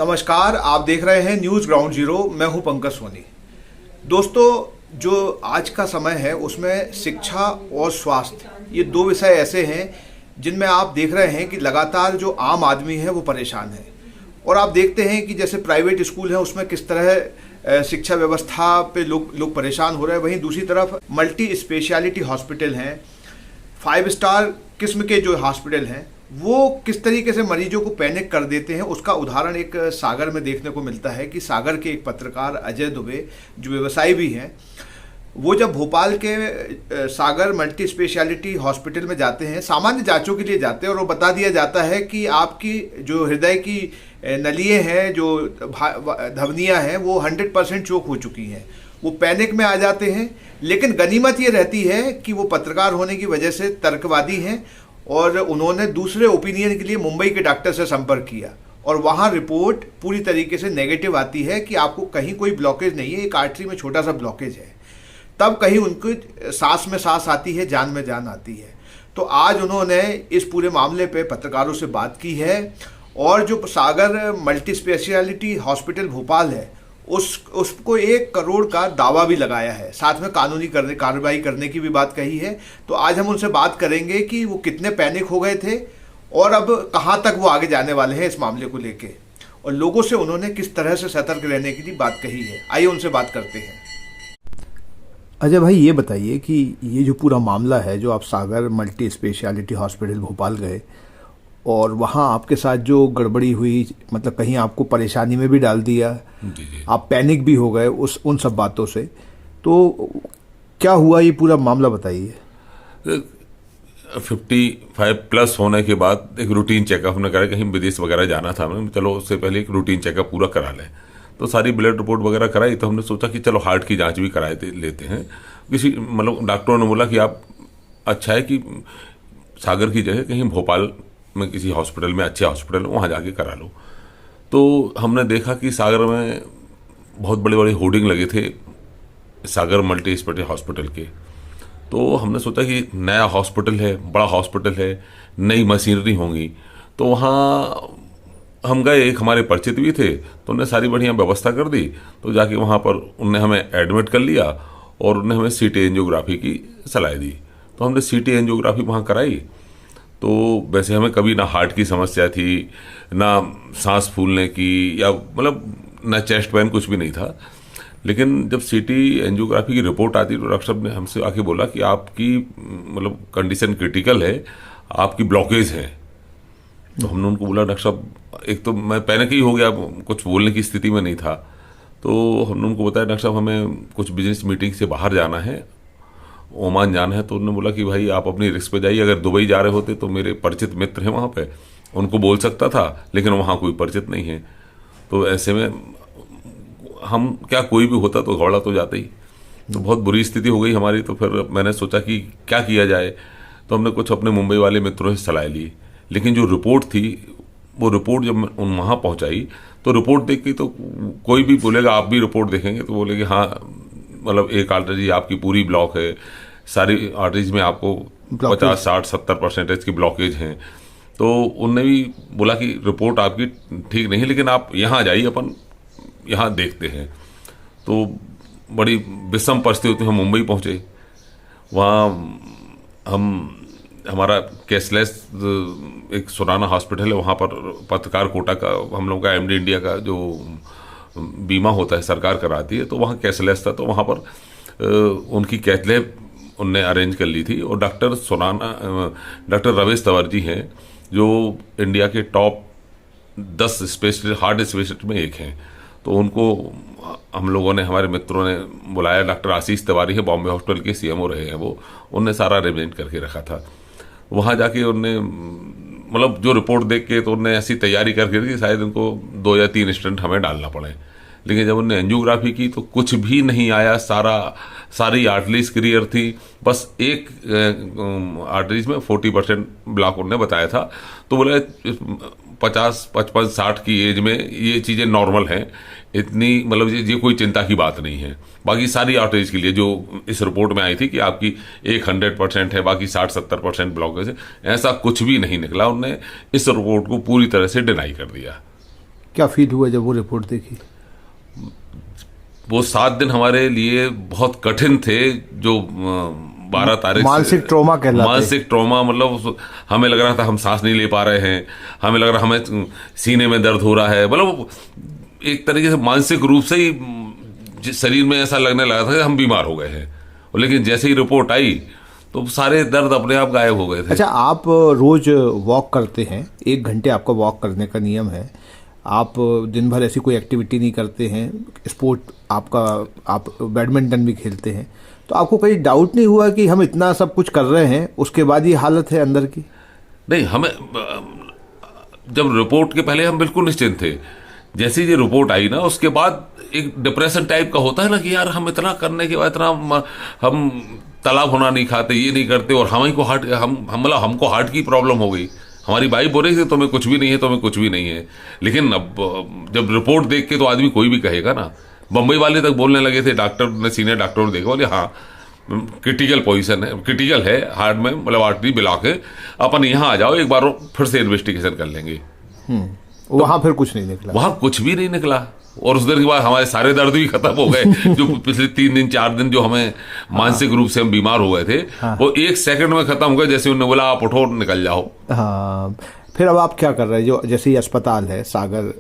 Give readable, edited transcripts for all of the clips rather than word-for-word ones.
नमस्कार, आप देख रहे हैं न्यूज़ ग्राउंड जीरो। मैं हूं पंकज सोनी। दोस्तों, जो आज का समय है उसमें शिक्षा और स्वास्थ्य ये दो विषय ऐसे हैं जिनमें आप देख रहे हैं कि लगातार जो आम आदमी है वो परेशान है। और आप देखते हैं कि जैसे प्राइवेट स्कूल है उसमें किस तरह शिक्षा व्यवस्था पे लोग परेशान हो रहे हैं, वहीं दूसरी तरफ मल्टी स्पेशलिटी हॉस्पिटल हैं, 5 स्टार किस्म के जो हॉस्पिटल हैं वो किस तरीके से मरीजों को पैनिक कर देते हैं। उसका उदाहरण एक सागर में देखने को मिलता है कि सागर के एक पत्रकार अजय दुबे जो व्यवसायी भी हैं, वो जब भोपाल के सागर मल्टी स्पेशलिटी हॉस्पिटल में जाते हैं, सामान्य जांचों के लिए जाते हैं और वो बता दिया जाता है कि आपकी जो हृदय की नलियाँ हैं, जो धमनियाँ हैं, वो 100% चोक हो चुकी हैं। वो पैनिक में आ जाते हैं, लेकिन गनीमत ये रहती है कि वो पत्रकार होने की वजह से तर्कवादी हैं और उन्होंने दूसरे ओपिनियन के लिए मुंबई के डॉक्टर से संपर्क किया और वहाँ रिपोर्ट पूरी तरीके से नेगेटिव आती है कि आपको कहीं कोई ब्लॉकेज नहीं है, एक आर्टरी में छोटा सा ब्लॉकेज है। तब कहीं उनकी सांस में सांस आती है, जान में जान आती है। तो आज उन्होंने इस पूरे मामले पे पत्रकारों से बात की है और जो सागर मल्टी स्पेशलिटी हॉस्पिटल भोपाल है उसको 1 करोड़ का दावा भी लगाया है, साथ में कानूनी कार्रवाई करने की भी बात कही है। तो आज हम उनसे बात करेंगे कि वो कितने पैनिक हो गए थे और अब कहाँ तक वो आगे जाने वाले हैं इस मामले को लेके, और लोगों से उन्होंने किस तरह से सतर्क रहने की भी बात कही है। आइए उनसे बात करते हैं। अजय भाई, ये बताइए कि ये जो पूरा मामला है, जो आप सागर मल्टी स्पेशलिटी हॉस्पिटल भोपाल गए और वहाँ आपके साथ जो गड़बड़ी हुई, मतलब कहीं आपको परेशानी में भी डाल दिया, आप पैनिक भी हो गए उन सब बातों से, तो क्या हुआ ये पूरा मामला बताइए। 55+ होने के बाद एक रूटीन चेकअप हमने करा, कहीं विदेश वगैरह जाना था हमें, चलो उससे पहले एक रूटीन चेकअप पूरा करा लें। तो सारी ब्लड रिपोर्ट वगैरह कराई, तो हमने सोचा कि चलो हार्ट की जांच भी कराए लेते हैं। किसी मतलब डॉक्टरों ने बोला कि आप अच्छा है कि सागर की जगह कहीं भोपाल में किसी हॉस्पिटल में, अच्छे हॉस्पिटल में, वहाँ जाके करा लो। तो हमने देखा कि सागर में बहुत बड़े बड़े होर्डिंग लगे थे सागर मल्टी स्पेशलिटी हॉस्पिटल के। तो हमने सोचा कि नया हॉस्पिटल है, बड़ा हॉस्पिटल है, नई मशीनरी होंगी। तो वहाँ हम गए, एक हमारे परिचित भी थे, तो उन्होंने सारी बढ़िया व्यवस्था कर दी। तो जाके वहाँ पर उनने हमें एडमिट कर लिया और उन्होंने हमें CT एंजियोग्राफी की सलाह दी। तो हमने CT एंजियोग्राफी वहाँ कराई। तो वैसे हमें कभी ना हार्ट की समस्या थी, ना सांस फूलने की, या मतलब ना चेस्ट पेन, कुछ भी नहीं था। लेकिन जब CT एंजियोग्राफी की रिपोर्ट आती तो डॉक्टर साहब ने हमसे आके बोला कि आपकी मतलब कंडीशन क्रिटिकल है, आपकी ब्लॉकेज है। तो हमने उनको बोला, डॉक्टर साहब, एक तो मैं पैनिक ही हो गया, कुछ बोलने की स्थिति में नहीं था। तो हमने उनको बताया, डॉक्टर साहब हमें कुछ बिजनेस मीटिंग से बाहर जाना है, ओमान जाना है। तो उन्होंने बोला कि भाई आप अपनी रिस्क पे जाइए, अगर दुबई जा रहे होते तो मेरे परिचित मित्र हैं वहाँ पे, उनको बोल सकता था, लेकिन वहाँ कोई परिचित नहीं है। तो ऐसे में हम क्या, कोई भी होता तो घबरा तो जाते ही। तो बहुत बुरी स्थिति हो गई हमारी। तो फिर मैंने सोचा कि क्या किया जाए। तो हमने कुछ अपने मुंबई वाले मित्रों से सलाह ली, लेकिन जो रिपोर्ट थी, वो रिपोर्ट जब वहाँ पहुँचाई तो रिपोर्ट देख के तो कोई भी बोलेगा, आप भी रिपोर्ट देखेंगे तो बोलेंगे हाँ, मतलब एक आर्टरी आपकी पूरी ब्लॉक है, सारी आर्टरीज में आपको 50, 60, 70% की ब्लॉकेज हैं। तो उनने भी बोला कि रिपोर्ट आपकी ठीक नहीं, लेकिन आप यहाँ जाइए, अपन यहाँ देखते हैं। तो बड़ी विषम परिस्थिति में हम मुंबई पहुँचे। वहाँ हमारा कैशलेस एक सुराना हॉस्पिटल है, वहाँ पर पत्रकार कोटा का हम लोगों का MD इंडिया का जो बीमा होता है सरकार कराती है, तो वहाँ कैशलेस था। तो वहाँ पर उनकी कैथ लैब उनने अरेंज कर ली थी। और डॉक्टर रवेश तंवर जी हैं, जो इंडिया के टॉप 10 स्पेशलिस्ट हार्ट स्पेशलिस्ट में एक हैं। तो उनको हम लोगों ने, हमारे मित्रों ने बुलाया। डॉक्टर आशीष तिवारी है, बॉम्बे हॉस्पिटल के CMO रहे हैं वो, उनने सारा अरेंजमेंट करके रखा था। वहाँ जाके उनने मतलब जो रिपोर्ट देख के तो उन्होंने ऐसी तैयारी करके कि शायद उनको 2 या 3 स्टेंट हमें डालना पड़े। लेकिन जब उन्होंने एंजियोग्राफी की तो कुछ भी नहीं आया, सारी आर्टरीज क्लियर थी। बस एक आर्टरीज में 40% ब्लॉक उन्होंने बताया था। तो बोले 50, 55, 60 की एज में ये चीज़ें नॉर्मल हैं, इतनी मतलब ये कोई चिंता की बात नहीं है। बाकी सारी आर्टरीज के लिए जो इस रिपोर्ट में आई थी कि आपकी 100% है, बाकी 60-70% ब्लॉकेज है, ऐसा कुछ भी नहीं निकला। उन्होंने इस रिपोर्ट को पूरी तरह से डिनाई कर दिया। क्या फील हुआ जब वो रिपोर्ट देखी? वो 7 दिन हमारे लिए बहुत कठिन थे। जो 12 तारीख मानसिक ट्रॉमा कहलाता है। मानसिक ट्रॉमा, मतलब हमें लग रहा था हम सांस नहीं ले पा रहे हैं, हमें लग रहा हमें सीने में दर्द हो रहा है, मतलब एक तरीके से मानसिक रूप से ही शरीर में ऐसा लगने लगा था कि हम बीमार हो गए हैं। लेकिन जैसे ही रिपोर्ट आई तो सारे दर्द अपने आप गायब हो गए थे। अच्छा, आप रोज वॉक करते हैं, 1 घंटे आपका वॉक करने का नियम है, आप दिन भर ऐसी कोई एक्टिविटी नहीं करते हैं, स्पोर्ट आपका, आप बैडमिंटन भी खेलते हैं, तो आपको कहीं डाउट नहीं हुआ कि हम इतना सब कुछ कर रहे हैं उसके बाद ये हालत है अंदर की? नहीं, हमें जब रिपोर्ट के पहले हम बिल्कुल निश्चिंत थे। जैसे ये रिपोर्ट आई ना, उसके बाद एक डिप्रेशन टाइप का होता है ना कि यार हम इतना करने के बाद इतना हम तालाब होना नहीं खाते, ये नहीं करते, और हमें को हार्ट मतलब हमको हार्ट की प्रॉब्लम हो गई। हमारी वाइफ बोल रही थी तुम्हें कुछ भी नहीं है, तुम्हें कुछ भी नहीं है। लेकिन अब जब रिपोर्ट देख के तो आदमी कोई भी कहेगा ना। बम्बई वाले तक बोलने लगे थे, डॉक्टर ने, सीनियर डॉक्टर ने देखा, बोले हाँ क्रिटिकल पोजीशन है, क्रिटिकल है हार्ट में, मतलब आर्टरी ब्लॉक है, अपन यहाँ आ जाओ, एक बार फिर से इन्वेस्टिगेशन कर लेंगे। वहां फिर कुछ नहीं निकला? वहां कुछ भी नहीं निकला। और उस दिन के बाद हमारे सारे दर्द भी खत्म हो गए। जो पिछले 3 दिन 4 दिन जो हमें मानसिक रूप से हम बीमार हो गए थे, वो 1 सेकंड में खत्म हो गए। जैसे उन्होंने बोला आप उठो निकल जाओ। हाँ, फिर अब आप क्या कर रहे हैं? जो जैसे ये अस्पताल है सागर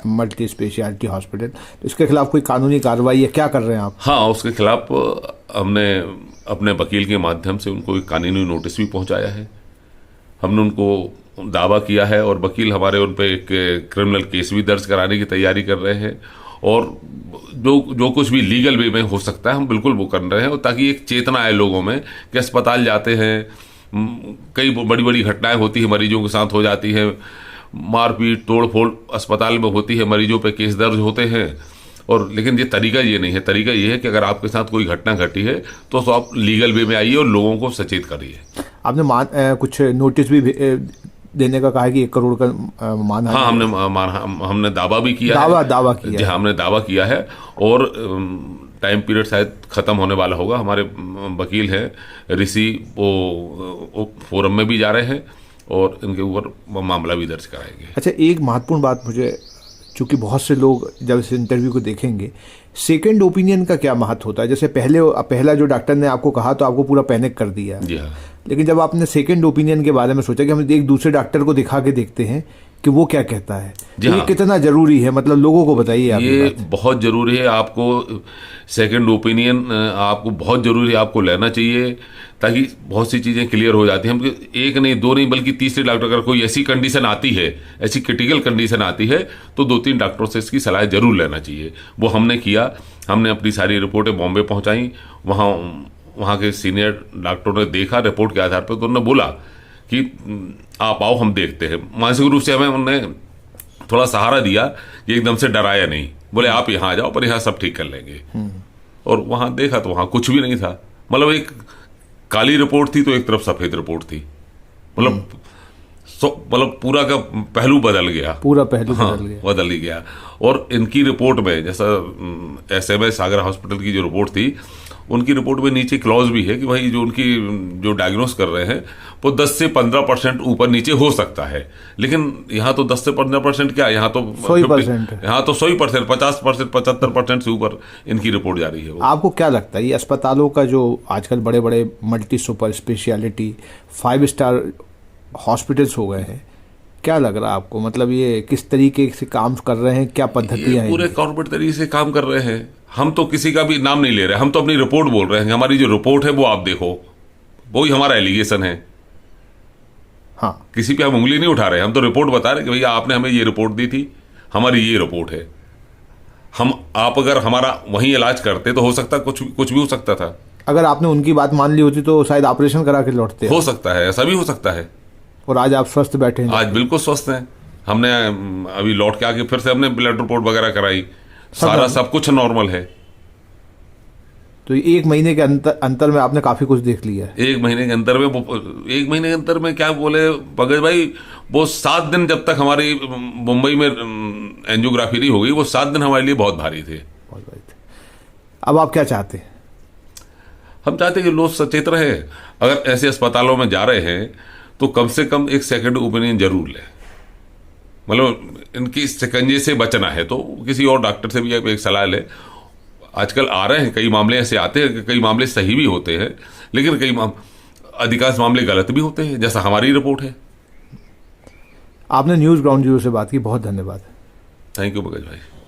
मल्टी स्पेशलिटी हॉस्पिटल, तो इसके खिलाफ कोई कानूनी कार्रवाई है, क्या कर रहे हैं आप? हाँ, उसके खिलाफ हमने अपने वकील के माध्यम से उनको एक कानूनी नोटिस भी पहुंचाया है। हमने उनको दावा किया है और वकील हमारे उन पे एक क्रिमिनल केस भी दर्ज कराने की तैयारी कर रहे हैं। और जो कुछ भी लीगल वे में हो सकता है हम बिल्कुल वो कर रहे हैं, ताकि एक चेतना आए लोगों में कि अस्पताल जाते हैं, कई बड़ी बड़ी घटनाएं होती है, मरीजों के साथ हो जाती है, मारपीट तोड़फोड़ अस्पताल में होती है, मरीजों पे केस दर्ज होते हैं। और लेकिन ये तरीका ये नहीं है। तरीका ये है कि अगर आपके साथ कोई घटना घटी है तो आप लीगल वे में आइए और लोगों को सचेत करिए। आपने कुछ नोटिस भी देने का कहा है कि 1 करोड़ का मानहानि? हाँ, हमने दावा भी किया दावा किया जी, हमने दावा किया है। और टाइम पीरियड शायद खत्म होने वाला होगा। हमारे वकील हैं ऋषि, वो फोरम में भी जा रहे हैं और इनके ऊपर मामला भी दर्ज कराएंगे। अच्छा, एक महत्वपूर्ण बात मुझे, चूंकि बहुत से लोग जब इस इंटरव्यू को देखेंगे, सेकंड ओपिनियन का क्या महत्व होता है? जैसे पहला जो डॉक्टर ने आपको कहा तो आपको पूरा पैनिक कर दिया, जी हाँ। लेकिन जब आपने सेकंड ओपिनियन के बारे में सोचा कि हम एक दूसरे डॉक्टर को दिखा के देखते हैं कि वो क्या कहता है, तो ये कितना जरूरी है? मतलब लोगों को बताइए आप। ये बहुत जरूरी है। आपको सेकंड ओपिनियन आपको बहुत जरूरी है, आपको लेना चाहिए, ताकि बहुत सी चीज़ें क्लियर हो जाती हैं। हम एक नहीं, 2 नहीं, बल्कि तीसरे डॉक्टर, अगर कोई ऐसी कंडीशन आती है, ऐसी क्रिटिकल कंडीशन आती है, तो 2-3 डॉक्टरों से इसकी सलाह जरूर लेना चाहिए। वो हमने किया। हमने अपनी सारी रिपोर्टें बॉम्बे पहुंचाई। वहाँ के सीनियर डॉक्टरों ने देखा, रिपोर्ट के आधार पर तो उन्होंने बोला कि आप आओ, हम देखते हैं। मानसिक रूप से हमें उन्होंने थोड़ा सहारा दिया कि एकदम से डराया नहीं। बोले आप यहाँ आ जाओ, पर यहाँ सब ठीक कर लेंगे। और वहाँ देखा तो वहाँ कुछ भी नहीं था। मतलब एक काली रिपोर्ट थी तो एक तरफ सफेद रिपोर्ट थी। मतलब पूरा का पहलू बदल गया, पूरा पहलू बदल ही गया। और इनकी रिपोर्ट में, जैसा SMS सागर हॉस्पिटल की जो रिपोर्ट थी, उनकी रिपोर्ट में नीचे क्लॉज भी है कि भाई जो डायग्नोस कर रहे हैं वो 10 से 15% ऊपर नीचे हो सकता है। लेकिन यहाँ तो 10 से 15% क्या, यहाँ तो 100%, यहाँ तो 100%, 50%, 75% से ऊपर इनकी रिपोर्ट जा रही है। आपको क्या लगता है ये अस्पतालों का जो आजकल बड़े बड़े multi super speciality 5 star hospitals हो गए हैं, क्या लग रहा है आपको? मतलब ये किस तरीके से काम कर रहे हैं, क्या पद्धतियां हैं? पूरे कॉर्पोरेट तरीके से काम कर रहे हैं। हम तो किसी का भी नाम नहीं ले रहे, हम तो अपनी रिपोर्ट बोल रहे हैं। हमारी जो रिपोर्ट है वो आप देखो, वही हमारा एलिगेशन है। हाँ, किसी पे हम उंगली नहीं उठा रहे, हम तो रिपोर्ट बता रहे कि भैया आपने हमें ये रिपोर्ट दी थी, हमारी ये रिपोर्ट है। आप अगर हमारा वहीं इलाज करते तो हो सकता कुछ भी हो सकता था। अगर आपने उनकी बात मान ली होती तो शायद ऑपरेशन करा के लौटते। हो सकता है, ऐसा भी हो सकता है। और आज आप स्वस्थ बैठे हैं? आज बिल्कुल स्वस्थ हैं। हमने अभी लौट के आके फिर से हमने ब्लड रिपोर्ट वगैरह कराई, सारा सब कुछ नॉर्मल है। तो 1 महीने के अंतर में आपने काफी कुछ देख लिया है। 1 महीने के अंतर में, 1 महीने के अंतर में क्या बोले पंकज भाई, वो 7 दिन जब तक हमारी मुंबई में एंजियोग्राफी नहीं हो गई, वो 7 दिन हमारे लिए बहुत भारी थे। अब आप क्या चाहते हैं? हम चाहते हैं कि लोग सचेत रहे। अगर ऐसे अस्पतालों में जा रहे हैं तो कम से कम एक सेकंड ओपिनियन जरूर लें। मतलब इनकी शिकंजे से बचना है तो किसी और डॉक्टर से भी एक सलाह ले। आजकल आ रहे हैं कई मामले ऐसे आते हैं कि कई मामले सही भी होते हैं, लेकिन अधिकांश मामले गलत भी होते हैं, जैसा हमारी रिपोर्ट है। आपने न्यूज़ ग्राउंड जीरो से बात की, बहुत धन्यवाद। थैंक यू पंकज भाई।